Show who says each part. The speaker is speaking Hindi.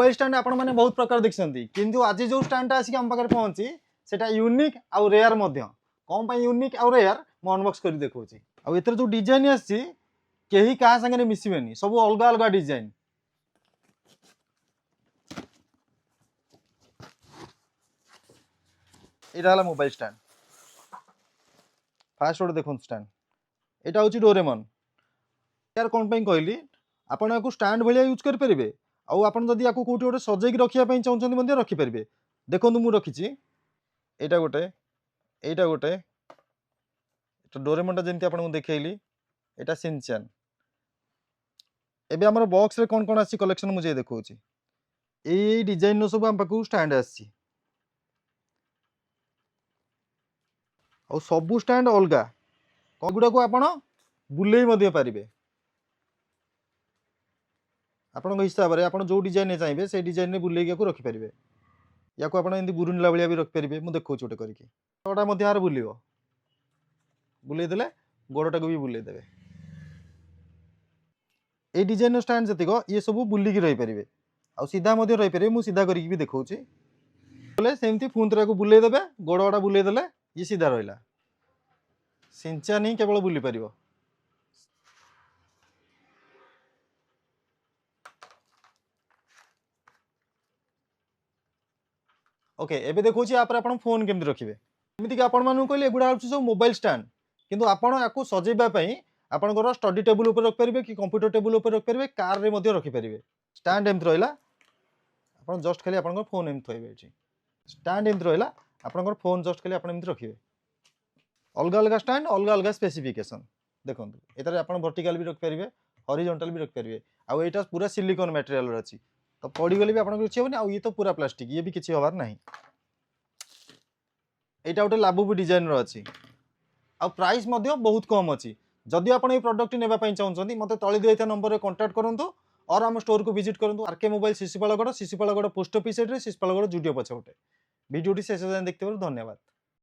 Speaker 1: मोबाइल स्टैंड आपण मैंने बहुत प्रकार देखते किंतु आज जो स्टैंड आसिक आम पाखे पहुंची सेटा यूनिक आउ रेयर मध्य कौन पाई यूनिक आउ रेयर मु अनबॉक्स कर देखौची आउ एतर जो डिजाइन आसी केही कहा संगे मिसिबेनी सब अलग अलग डिजाइन एटा हला मोबाइल स्टैंड फास्ट गोटे देखो स्टैंड एटा हूँ डोरेमन यार कौन पाई कहली आपण या स्टैंड भाया यूज करेंगे आउ आप जदि या कौटी गोटे सजेक रखापी चाहते रखिपारे देखो मुझे रखी एटा गोटे एटा गोटे डोरेमनटा जमी आपको देखली एटा सिनचैन एबे हमर बॉक्स रे कौन कौन आसी कलेक्शन मुझे देखो ये डिजाइन सब आम पाखु स्टैंड आसी सबू स्टैंड अलग गुड़ा को आप बुले पारे आपण हिसाब से आप जो डिजाइन चाहिए से डिजाइन बुले रखिपारे या को आप बुरुनला भाया भी रखिपारे मुझे देखो गोटे करके यार बुल बुलेदे गोड़टा को भी बुलेदे ये डिजाइन स्टैंड जतिक ये सब बुलिक रही पारे आ सीधा रही पारे मुझे सीधा करके भी देखा बोले सेमती पुणी थे बुलेदे गोड़ा बुलेदे ये सीधा रहा सिंचान ही केवल बुली पार ओके एबे देखो आप फोन केमती रखिए एमती आपण मानू कहले एगुड़ा सब मोबाइल स्टैंड किंतु आपण या सजेवाई आपंकर स्टडी टेबुल उपर रखिपारे कि कंप्यूटर टेबुल उपर रखिपारे कार रे मध्य रखिपारे स्टैंड एमती रहा आप जस्ट खाली आपंकर फोन एमती थे स्टैंड एमती रहा आपंकर फोन जस्ट खाली एमती रखिए अलग अलग स्टैंड अलग अलग स्पेसिफिकेशन देखो ये आप वर्टिकल भी रखिपारे हॉरिजॉन्टल भी रखिपारे आउ यहाँ पूरा सिलिकॉन मटेरियल अच्छी तो पड़गले भी आपको किसी हेनी ये तो पूरा प्लास्टिक ये भी किसी हबार ना यहाँ गोटे लाबू डिजाइन अच्छी आ प्राइस बहुत कम अच्छी जदि आप प्रोडक्ट नापी चाहते मत तले दिया नंबर कांटेक्ट करूँ और आम स्टोर को विजिट करूँ RK mobile Shishupalgarh post office address Shishupalgarh Zudio पछपटे भिडियोटी शेष जाए देखते धन्यवाद।